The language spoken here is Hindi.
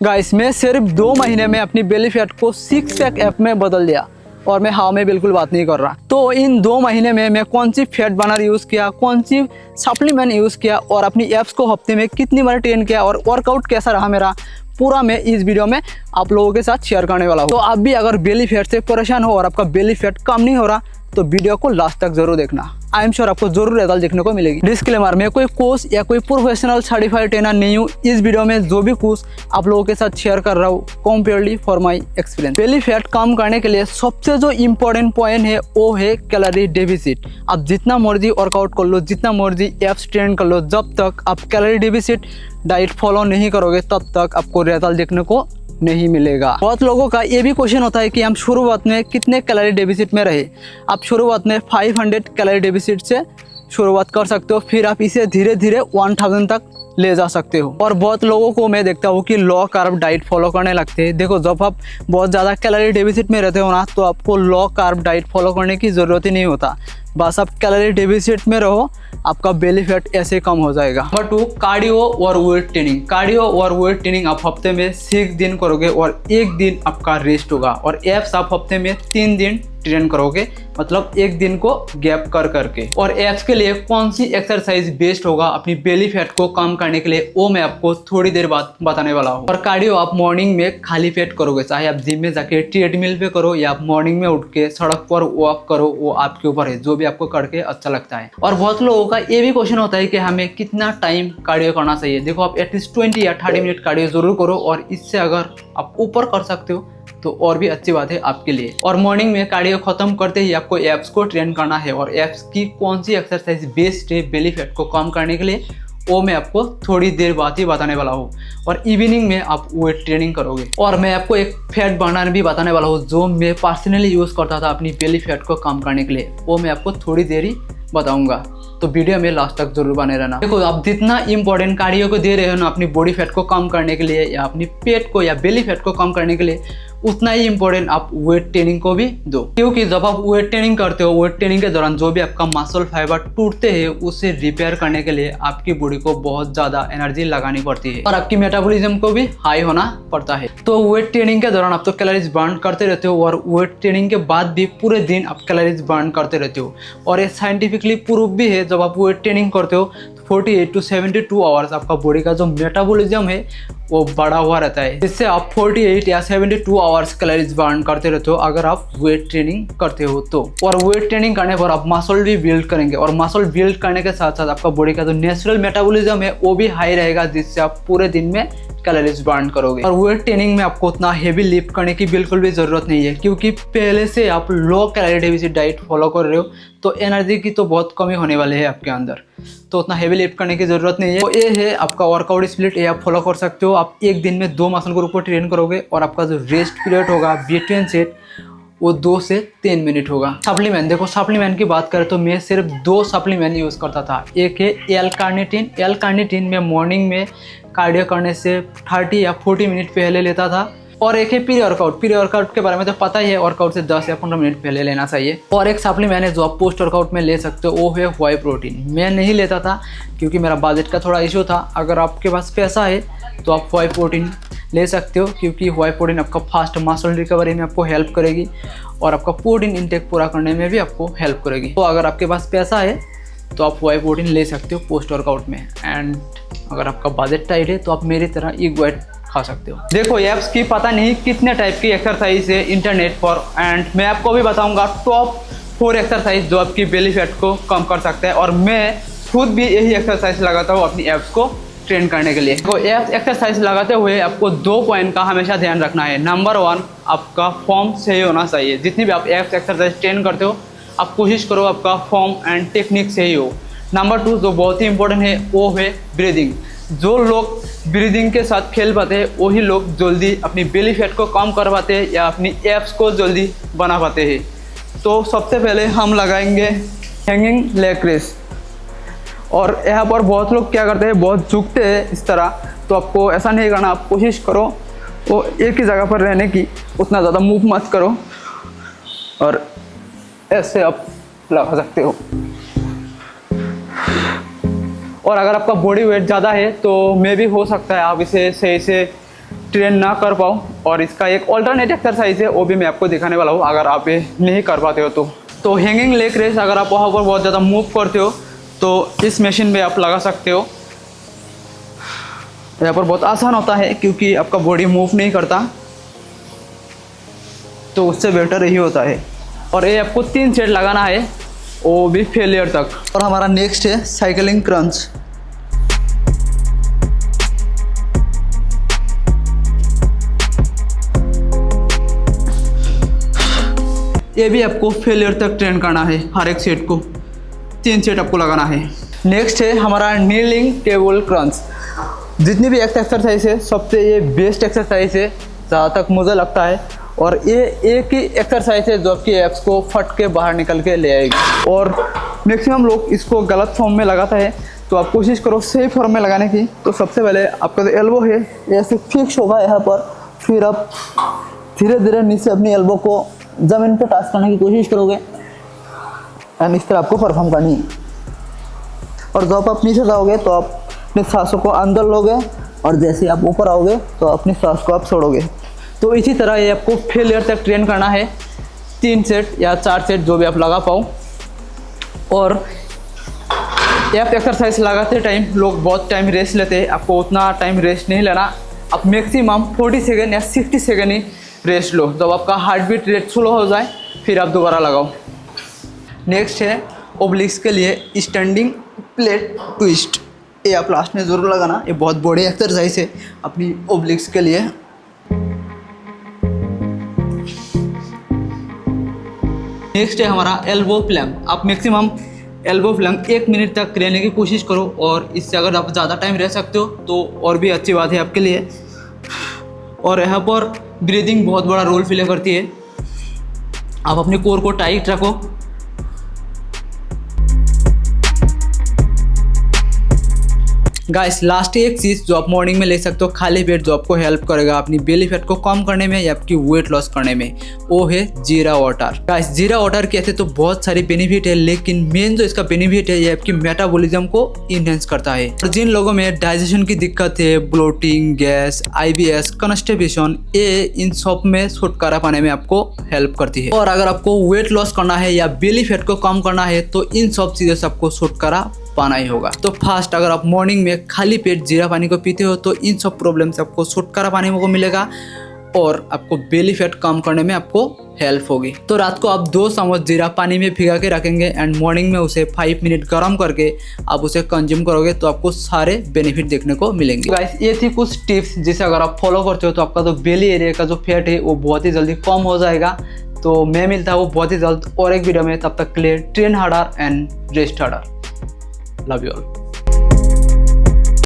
गाइस मैं सिर्फ 2 महीने में अपनी बेली फैट को 6 पैक ऐप में बदल दिया और मैं हाँ में बिल्कुल बात नहीं कर रहा। तो इन 2 महीने में मैं कौन सी फैट बर्नर यूज़ किया, कौन सी सप्लीमेंट यूज़ किया और अपनी ऐप्स को हफ्ते में कितनी बार ट्रेन किया और वर्कआउट कैसा रहा मेरा, पूरा मैं इस वीडियो में आप लोगों के साथ शेयर करने वाला हूँ। तो आप भी अगर बेली फैट से परेशान हो और आपका बेली फैट कम नहीं हो रहा तो वीडियो को लास्ट तक जरूर देखना। आई एम श्योर आपको जरूर रिजल्ट देखने को मिलेगी। डिस्क्लेमर, मैं कोई कोर्स या कोई प्रोफेशनल सर्टिफाइड ट्रेनर नहीं हूँ। इस वीडियो में जो भी कोर्स आप लोगों के साथ शेयर कर रहा हूँ comparely for my experience. Belly fat कम करने के लिए सबसे जो इम्पोर्टेंट पॉइंट है वो है कैलोरी डेफिसिट। आप जितना मर्जी वर्कआउट कर लो, जितना मर्जी एप्स ट्रेन कर लो, जब तक आप कैलोरी डेफिसिट डाइट फॉलो नहीं करोगे तब तक आपको रिजल्ट देखने को नहीं मिलेगा। बहुत लोगों का ये भी क्वेश्चन होता है कि हम शुरुआत में कितने कैलोरी डेफिसिट में रहे। आप शुरुआत में 500 कैलोरी डेफिसिट से शुरुआत कर सकते हो, फिर आप इसे धीरे धीरे 1000 तक ले जा सकते हो। और बहुत लोगों को मैं देखता हूँ कि लो कार्ब डाइट फॉलो करने लगते हैं। देखो, जब आप बहुत ज़्यादा कैलोरी डेफिसिट में रहते हो ना तो आपको लो कार्ब डाइट फॉलो करने की ज़रूरत ही नहीं होता। बस आप कैलोरी डेफिसिट में रहो, आपका बेली फैट ऐसे कम हो जाएगा। नंबर 2, कार्डियो और वेट ट्रेनिंग। कार्डियो और वेट ट्रेनिंग आप हफ्ते में 6 दिन करोगे और 1 दिन आपका रेस्ट होगा। और एप्स आप हफ्ते में 3 दिन ट्रेन करोगे, मतलब 1 दिन को गैप कर करके। और एप्स के लिए कौन सी एक्सरसाइज बेस्ट होगा अपनी बेली फैट को कम करने के लिए वो मैं आपको थोड़ी देर बाद बताने वाला हूँ। और कार्डियो आप मॉर्निंग में खाली पेट करोगे, चाहे आप जिम में जाके ट्रेडमिल पे करो या आप मॉर्निंग में उठ के सड़क पर वॉक करो, वो आपके ऊपर है, जो भी आपको करके अच्छा लगता है। और बहुत लोगों का ये भी क्वेश्चन होता है कि हमें कितना टाइम कार्डियो करना चाहिए। देखो, आप एटलीस्ट 20 या 30 मिनट कार्डियो जरूर करो और इससे अगर आप ऊपर कर सकते हो तो और भी अच्छी बात है आपके लिए। और मॉर्निंग में कार्डियो खत्म करते ही आपको एप्स को ट्रेन करना है और एप्स की कौन सी एक्सरसाइज बेस्ट है बेली फैट को कम करने के लिए वो मैं आपको थोड़ी देर बाद ही बताने वाला हूँ। और इवनिंग में आप वेट ट्रेनिंग करोगे। और मैं आपको एक फैट बर्नर भी बताने वाला हूँ जो मैं पर्सनली यूज़ करता था अपनी बेली फैट को कम करने के लिए, वो मैं आपको थोड़ी देर ही बताऊंगा। तो वीडियो में लास्ट तक जरूर बने रहना। देखो, आप जितना इंपॉर्टेंट कार्डियो को दे रहे हो ना अपनी बॉडी फैट को कम करने के लिए या अपनी पेट को या बेली फैट को कम करने के लिए, उतना ही इंपॉर्टेंट आप वेट ट्रेनिंग को भी दो। क्योंकि जब आप वेट ट्रेनिंग करते हो, वेट ट्रेनिंग के दौरान जो भी आपका मसल फाइबर टूटते हैं उसे रिपेयर करने के लिए आपकी बॉडी को बहुत ज़्यादा एनर्जी लगानी पड़ती है और आपकी मेटाबॉलिज्म को भी हाई होना पड़ता है। तो वेट ट्रेनिंग के दौरान आप तो कैलोरीज बर्न करते रहते हो और वेट ट्रेनिंग के बाद भी पूरे दिन आप कैलोरीज बर्न करते रहते हो। और ये साइंटिफिकली प्रूफ भी है, जब आप वेट ट्रेनिंग करते हो 48 to 72 आवर्स आपका बॉडी का जो मेटाबॉलिज्म है वो बढ़ा हुआ रहता है, जिससे आप 48 या 72 आवर्स कैलोरीज बर्न करते रहते हो अगर आप वेट ट्रेनिंग करते हो तो। और वेट ट्रेनिंग करने पर आप मसल भी बिल्ड करेंगे और मसल बिल्ड करने के साथ साथ आपका बॉडी का जो नेचुरल मेटाबॉलिज्म है वो भी हाई रहेगा, जिससे आप पूरे दिन में कैलोरीज बर्न करोगे। और वेट ट्रेनिंग में आपको उतना हेवी लिफ्ट करने की बिल्कुल भी जरूरत नहीं है, क्योंकि पहले से आप low calorie deficit diet follow कर रहे हो तो एनर्जी की तो बहुत कमी होने वाली है आपके अंदर, तो उतना हेवी लिफ्ट करने की जरूरत नहीं है। तो ये है आपका वर्कआउट स्प्लिट, ये आप फॉलो कर सकते हो। आप 1 दिन में 2 मसल ग्रुप को ट्रेन करोगे और आपका जो रेस्ट पीरियड होगा बिटवीन सेट वो 2 से 3 मिनट होगा। सप्लीमेंट, देखो सप्लीमेंट की बात करें तो मैं सिर्फ 2 सप्लीमेंट यूज़ करता था। एक है एल कार्निटिन। एल कार्निटिन में मॉर्निंग में कार्डियो करने से 30 या 40 मिनट पहले लेता था। और एक है प्री वर्कआउट। प्री वर्कआउट के बारे में तो पता ही है, वर्कआउट से 10 या 15 मिनट पहले लेना चाहिए। और एक सप्लीमेंट है जो आप पोस्ट वर्कआउट में ले सकते हो, वो है वाई प्रोटीन। मैं नहीं लेता था क्योंकि मेरा बजट का थोड़ा इशू था। अगर आपके पास पैसा है तो आप वाई प्रोटीन ले सकते हो, क्योंकि वाई प्रोटीन आपका फास्ट मसल रिकवरी में आपको हेल्प करेगी और आपका प्रोटीन इंटेक पूरा करने में भी आपको हेल्प करेगी। तो अगर आपके पास पैसा है तो आप वाई प्रोटीन ले सकते हो पोस्ट वर्कआउट में। एंड अगर आपका बजट टाइट है तो आप मेरी तरह इग वाइट खा सकते हो। देखो, एप्स की पता नहीं कितने टाइप की एक्सरसाइज है इंटरनेट पर, एंड मैं आपको भी बताऊंगा टॉप 4 एक्सरसाइज जो आपकी बेली फैट को कम कर सकते हैं। और मैं खुद भी यही एक्सरसाइज लगाता हूँ अपनी एप्स को ट्रेन करने के लिए। तो एप्स एक्सरसाइज लगाते हुए आपको 2 पॉइंट का हमेशा ध्यान रखना है। नंबर 1, आपका फॉर्म सही होना चाहिए। जितनी भी आप एप्स एक्सरसाइज ट्रेन करते हो आप कोशिश करो आपका फॉर्म एंड टेक्निक सही हो। नंबर 2 जो बहुत ही इंपॉर्टेंट है वो है ब्रीदिंग। जो लोग ब्रीदिंग के साथ खेल पाते हैं वही लोग जल्दी अपनी बेली फैट को कम कर पाते हैं या अपनी एप्स को जल्दी बना पाते हैं। तो सबसे पहले हम लगाएंगे हैंगिंग लेग रेस। और यहाँ पर बहुत लोग क्या करते हैं, बहुत झुकते हैं इस तरह, तो आपको ऐसा नहीं करना। आप कोशिश करो वो एक ही जगह पर रहने की, उतना ज़्यादा मूव मत करो और ऐसे आप लगा सकते हो। और अगर आपका बॉडी वेट ज़्यादा है तो मे भी हो सकता है आप इसे सही से ट्रेन ना कर पाऊँ, और इसका एक ऑल्टरनेट एक्सरसाइज है वो भी मैं आपको दिखाने वाला हूँ अगर आप ये नहीं कर पाते हो तो हैंगिंग लेग रेस अगर आप वहाँ पर बहुत ज़्यादा मूव करते हो तो इस मशीन में आप लगा सकते हो। यहाँ पर बहुत आसान होता है क्योंकि आपका बॉडी मूव नहीं करता, तो उससे बेटर यही होता है। और ये आपको 3 सेट लगाना है, वो भी फेलियर तक। और हमारा नेक्स्ट है साइकिलिंग क्रंच। ये भी आपको फेलियर तक ट्रेन करना है, हर एक सेट को 3 सेट आपको लगाना है। नेक्स्ट है हमारा नीलिंग टेबल क्रंच। जितनी भी एक्सरसाइज है सबसे ये बेस्ट एक्सरसाइज है जहाँ तक मुझे लगता है, और ये एक ही एक्सरसाइज है जो आपकी एब्स को फट के बाहर निकल के ले आएगी। और मैक्सिमम लोग इसको गलत फॉर्म में लगाता है, तो आप कोशिश करो सही फॉर्म में लगाने की। तो सबसे पहले आपका जो एल्बो है ऐसे फिक्स होगा यहाँ पर, फिर आप धीरे धीरे नीचे अपनी एल्बो को ज़मीन पे टच करने की कोशिश करोगे एंड इस तरह आपको परफॉर्म करनी है। और जब आप नीचे जाओगे तो आप अपनी सांसों को अंदर लोगे, और जैसे आप ऊपर आओगे तो अपनी सांस को आप छोड़ोगे। तो इसी तरह ये आपको फेलियर तक ट्रेन करना है, 3 सेट या 4 सेट जो भी आप लगा पाओ। और एप एक्सरसाइज लगाते टाइम लोग बहुत टाइम रेस्ट लेते हैं, आपको उतना टाइम रेस्ट नहीं लेना। आप मैक्सिमम 40 सेकेंड या 60 सेकेंड ही रेस्ट लो, जब आपका हार्ट बीट रेट स्लो हो जाए फिर आप दोबारा लगाओ। नेक्स्ट है ओब्लिक्स के लिए स्टैंडिंग प्लेट ट्विस्ट। ये आप लास्ट में ज़रूर लगाना, ये बहुत बड़ी एक्सरसाइज है अपनी ओब्लिक्स के लिए। नेक्स्ट है हमारा एल्बो प्लैंक। आप मैक्सिमम एल्बो प्लैंक 1 मिनट तक रहने की कोशिश करो, और इससे अगर आप ज़्यादा टाइम रह सकते हो तो और भी अच्छी बात है आपके लिए। और यहाँ पर ब्रीदिंग बहुत बड़ा रोल प्ले करती है। आप अपने कोर को टाइट रखो। गाइस लास्ट एक चीज़ जो आप मॉर्निंग में ले सकते हो खाली पेट, जो आपको हेल्प करेगा अपनी बेली फैट को कम करने में या आपकी वेट लॉस करने में, वो है जीरा वाटर। गाइस जीरा वाटर के ऐसे तो बहुत सारी बेनिफिट है, लेकिन मेन जो इसका बेनिफिट है ये आपकी मेटाबॉलिज्म को इनहेंस करता है। और जिन लोगों में डाइजेशन की दिक्कत है, ब्लोटिंग, गैस, IBS, कॉन्स्टिपेशन, ये इन सब में छुटकारा पाने में आपको हेल्प करती है। और अगर आपको वेट लॉस करना है या बेली फैट को कम करना है तो इन सब चीज़ों से आपको छुटकारा पाना ही होगा। तो फर्स्ट अगर आप मॉर्निंग में खाली पेट जीरा पानी को पीते हो तो इन सब प्रॉब्लम से आपको छुटकारा पाने को मिलेगा, और आपको बेली फैट कम करने में आपको हेल्प होगी। तो रात को आप 2 चम्मच जीरा पानी में भिगा के रखेंगे एंड मॉर्निंग में उसे 5 मिनट गर्म करके आप उसे कंज्यूम करोगे तो आपको सारे बेनिफिट देखने को मिलेंगे। गाइस ये थी कुछ टिप्स जिसे अगर आप फॉलो करते हो तो आपका जो बेली एरिया का जो फैट है वो बहुत ही जल्दी कम हो जाएगा। तो मैं मिलता हूँ बहुत ही जल्द और एक वीडियो में, तब तक के लिए train harder and rest harder. Love you all.